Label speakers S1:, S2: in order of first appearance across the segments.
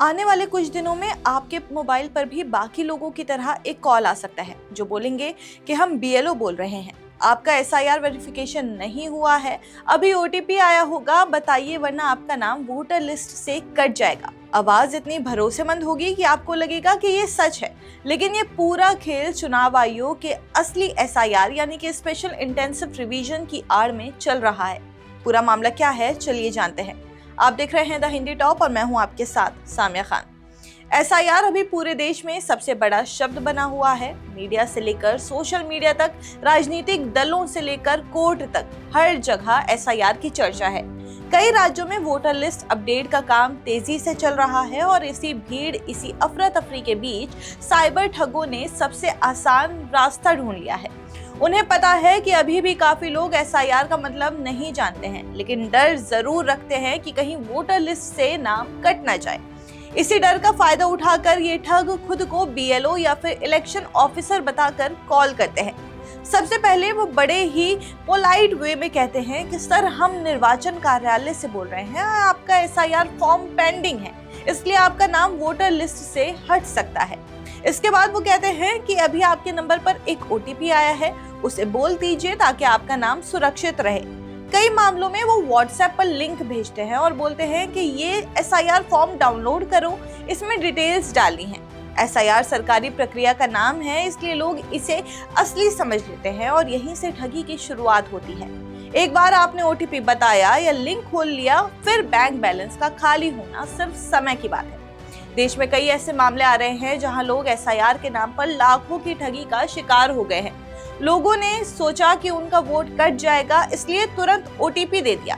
S1: आने वाले कुछ दिनों में आपके मोबाइल पर भी बाकी लोगों की तरह एक कॉल आ सकता है जो बोलेंगे कि हम बीएलओ बोल रहे हैं, आपका एसआईआर वेरिफिकेशन नहीं हुआ है, अभी ओटीपी आया होगा, बताइए वरना आपका नाम वोटर लिस्ट से कट जाएगा। आवाज इतनी भरोसेमंद होगी कि आपको लगेगा कि ये सच है, लेकिन ये पूरा खेल चुनाव आयोग के असली एसआईआर यानी कि स्पेशल इंटेंसिव रिवीजन की आड़ में चल रहा है। पूरा मामला क्या है, चलिए जानते हैं। आप देख रहे हैं द हिंदी टॉप और मैं हूं आपके साथ सामिया खान। एसआईआर अभी पूरे देश में सबसे बड़ा शब्द बना हुआ है। मीडिया से लेकर सोशल मीडिया तक, राजनीतिक दलों से लेकर कोर्ट तक, हर जगह एसआईआर की चर्चा है। कई राज्यों में वोटर लिस्ट अपडेट का काम तेजी से चल रहा है और इसी भीड़, इसी अफरा तफरी के बीच साइबर ठगों ने सबसे आसान रास्ता ढूंढ लिया है। उन्हें पता है कि अभी भी काफी लोग एसआईआर का मतलब नहीं जानते हैं, लेकिन डर जरूर रखते हैं कि कहीं वोटर लिस्ट से नाम कट ना जाए। इसी डर का फायदा उठाकर ये ठग खुद को बीएलओ या फिर इलेक्शन ऑफिसर बताकर कॉल करते हैं। सबसे पहले वो बड़े ही पोलाइट वे में कहते हैं कि सर, हम निर्वाचन कार्यालय से बोल रहे हैं, आपका एसआईआर फॉर्म पेंडिंग है, इसलिए आपका नाम वोटर लिस्ट से हट सकता है। इसके बाद वो कहते हैं कि अभी आपके नंबर पर एक ओटीपी आया है, उसे बोल दीजिए ताकि आपका नाम सुरक्षित रहे। कई मामलों में वो व्हाट्सएप पर लिंक भेजते हैं और बोलते हैं कि ये एसआईआर फॉर्म डाउनलोड करो, इसमें डिटेल्स डालनी है। एसआईआर सरकारी प्रक्रिया का नाम है, इसलिए लोग इसे असली समझ लेते हैं और यहीं से ठगी की शुरुआत होती है। एक बार आपने ओटीपी बताया या लिंक खोल लिया, फिर बैंक बैलेंस का खाली होना सिर्फ समय की बात है। देश में कई ऐसे मामले आ रहे हैं जहां लोग एसआईआर के नाम पर लाखों की ठगी का शिकार हो गए हैं। लोगों ने सोचा कि उनका वोट कट जाएगा, इसलिए तुरंत ओटीपी दे दिया।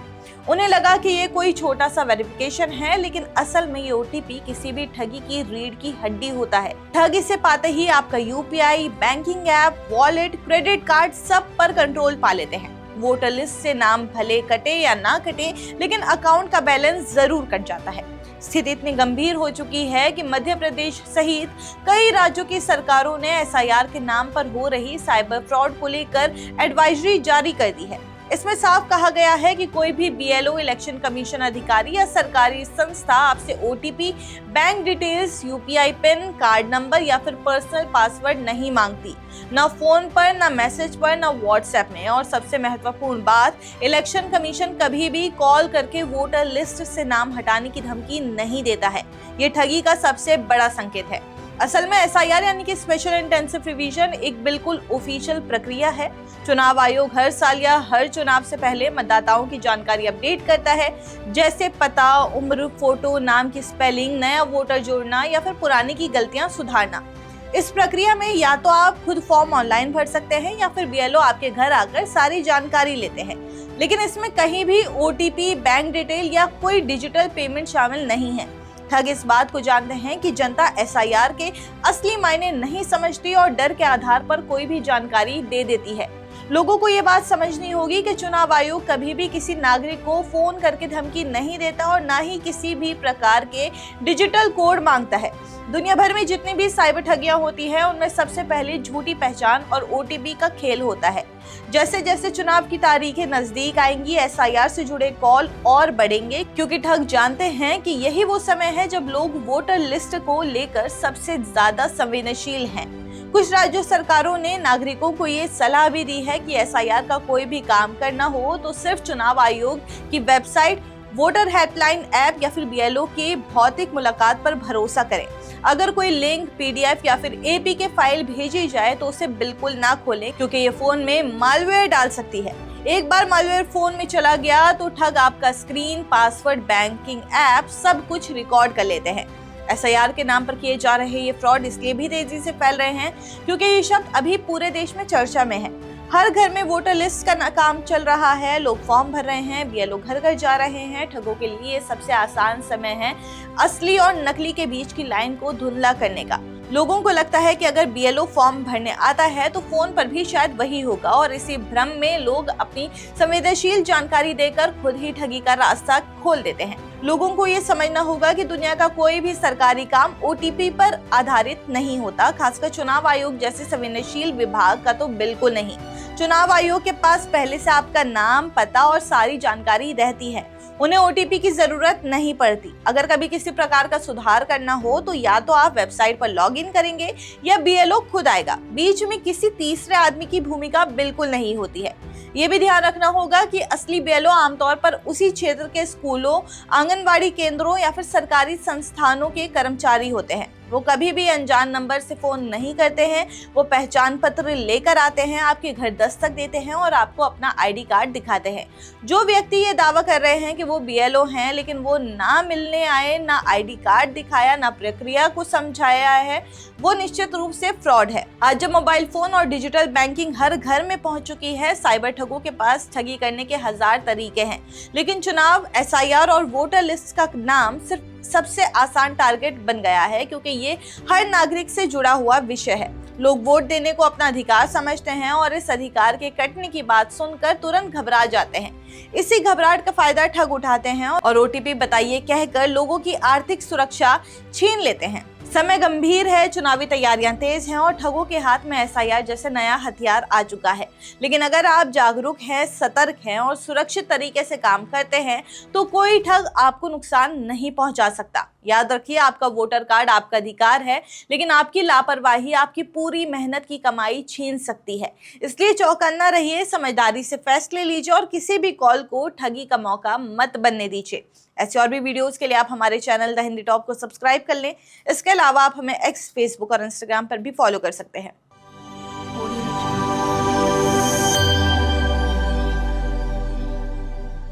S1: उन्हें लगा कि ये कोई छोटा सा वेरिफिकेशन है, लेकिन असल में ये ओटीपी किसी भी ठगी की रीढ़ की हड्डी होता है। ठग इसे पाते ही आपका UPI, banking app, wallet, credit card सब पर कंट्रोल पा लेते हैं। वोटर लिस्ट से नाम भले कटे या ना कटे, लेकिन अकाउंट का बैलेंस जरूर कट जाता है। स्थिति इतनी गंभीर हो चुकी है कि मध्य प्रदेश सहित कई राज्यों की सरकारों ने एसआईआर के नाम पर हो रही साइबर फ्रॉड को लेकर एडवाइजरी जारी कर दी है। इसमें साफ कहा गया है कि कोई भी बीएलओ, इलेक्शन कमीशन अधिकारी या सरकारी संस्था आपसे OTP, bank details, UPI pin, card number या फिर पर्सनल पासवर्ड नहीं मांगती, न फोन पर, न मैसेज पर, न व्हाट्सएप में। और सबसे महत्वपूर्ण बात, इलेक्शन कमीशन कभी भी कॉल करके वोटर लिस्ट से नाम हटाने की धमकी नहीं देता है। ये ठगी का सबसे बड़ा संकेत है। असल में एसआईआर यानी कि स्पेशल इंटेंसिव रिवीजन एक बिल्कुल ऑफिशियल प्रक्रिया है। चुनाव आयोग हर साल या हर चुनाव से पहले मतदाताओं की जानकारी अपडेट करता है, जैसे पता, उम्र, फोटो, नाम की स्पेलिंग, नया वोटर जोड़ना या फिर पुराने की गलतियां सुधारना। इस प्रक्रिया में या तो आप खुद फॉर्म ऑनलाइन भर सकते हैं या फिर बीएलओ आपके घर आकर सारी जानकारी लेते हैं, लेकिन इसमें कहीं भी ओटीपी, बैंक डिटेल या कोई डिजिटल पेमेंट शामिल नहीं है। ठग इस बात को जानते हैं कि जनता एसआईआर के असली मायने नहीं समझती और डर के आधार पर कोई भी जानकारी दे देती है। लोगों को ये बात समझनी होगी कि चुनाव आयोग कभी भी किसी नागरिक को फोन करके धमकी नहीं देता और ना ही किसी भी प्रकार के डिजिटल कोड मांगता है। दुनिया भर में जितनी भी साइबर ठगियां होती हैं, उनमें सबसे पहले झूठी पहचान और ओटीपी का खेल होता है। जैसे जैसे चुनाव की तारीखें नजदीक आएंगी, एसआईआर से जुड़े कॉल और बढ़ेंगे, क्योंकि ठग जानते हैं कि यही वो समय है जब लोग वोटर लिस्ट को लेकर सबसे ज्यादा संवेदनशील हैं। कुछ राज्य सरकारों ने नागरिकों को ये सलाह भी दी है कि एसआईआर का कोई भी काम करना हो तो सिर्फ चुनाव आयोग की वेबसाइट, वोटर हेल्पलाइन ऐप या फिर बीएलओ की भौतिक मुलाकात पर भरोसा करें। अगर कोई लिंक, पीडीएफ या फिर एपीके फाइल भेजी जाए तो उसे बिल्कुल ना खोलें, क्योंकि ये फोन में मालवेयर डाल सकती है। एक बार मालवेयर फोन में चला गया तो ठग आपका स्क्रीन, पासवर्ड, बैंकिंग ऐप सब कुछ रिकॉर्ड कर लेते हैं। एसआईआर के नाम पर किए जा रहे ये फ्रॉड इसलिए भी तेजी से फैल रहे हैं क्योंकि ये शब्द अभी पूरे देश में चर्चा में है। हर घर में वोटर लिस्ट का काम चल रहा है, लोग फॉर्म भर रहे हैं, बीएलओ घर घर जा रहे हैं। ठगों के लिए सबसे आसान समय है असली और नकली के बीच की लाइन को धुंधला करने का। लोगों को लगता है कि अगर बीएलओ फॉर्म भरने आता है तो फोन पर भी शायद वही होगा और इसी भ्रम में लोग अपनी संवेदनशील जानकारी देकर खुद ही ठगी का रास्ता खोल देते हैं। लोगों को ये समझना होगा कि दुनिया का कोई भी सरकारी काम ओटीपी पर आधारित नहीं होता, खासकर चुनाव आयोग जैसे संवेदनशील विभाग का तो बिल्कुल नहीं। चुनाव आयोग के पास पहले से आपका नाम, पता और सारी जानकारी रहती है। उन्हें ओटीपी की जरूरत नहीं पड़ती। अगर कभी किसी प्रकार का सुधार करना हो तो या तो आप वेबसाइट पर लॉग इन करेंगे या बीएलओ खुद आएगा। बीच में किसी तीसरे आदमी की भूमिका बिल्कुल नहीं होती है। ये भी ध्यान रखना होगा कि असली बीएलओ आमतौर पर उसी क्षेत्र के स्कूलों, आंगनवाड़ी केंद्रों या फिर सरकारी संस्थानों के कर्मचारी होते हैं। वो कभी भी अनजान नंबर से फोन नहीं करते हैं। वो पहचान पत्र लेकर आते हैं, आपके घर दस्तक देते हैं और आपको अपना आईडी कार्ड दिखाते हैं। जो व्यक्ति ये दावा कर रहे हैं कि वो बीएलओ हैं लेकिन वो ना मिलने आए, ना आईडी कार्ड दिखाया, ना प्रक्रिया को समझाया है, वो निश्चित रूप से फ्रॉड है। आज जब मोबाइल फोन और डिजिटल बैंकिंग हर घर में पहुंच चुकी है, साइबर ठगों के पास ठगी करने के हजार तरीके हैं, लेकिन चुनाव, एसआईआर और वोटर लिस्ट का नाम सिर्फ सबसे आसान टारगेट बन गया है, क्योंकि ये हर नागरिक से जुड़ा हुआ विषय है। लोग वोट देने को अपना अधिकार समझते हैं और इस अधिकार के कटने की बात सुनकर तुरंत घबरा जाते हैं। इसी घबराहट का फायदा ठग उठाते हैं और ओटीपी बताइए कहकर लोगों की आर्थिक सुरक्षा छीन लेते हैं। समय गंभीर है, चुनावी तैयारियां तेज हैं और ठगों के हाथ में एसआईआर जैसे नया हथियार आ चुका है। लेकिन अगर आप जागरूक हैं, सतर्क हैं और सुरक्षित तरीके से काम करते हैं तो कोई ठग आपको नुकसान नहीं पहुंचा सकता। याद रखिए, आपका वोटर कार्ड आपका अधिकार है, लेकिन आपकी लापरवाही आपकी पूरी मेहनत की कमाई छीन सकती है। इसलिए चौकन्ना रहिए, समझदारी से फैसले लीजिए और किसी भी कॉल को ठगी का मौका मत बनने दीजिए। ऐसे और भी वीडियोस के लिए आप हमारे चैनल द हिंदी टॉप को सब्सक्राइब कर लें। इसके अलावा आप हमें एक्स, फेसबुक और इंस्टाग्राम पर भी फॉलो कर सकते हैं।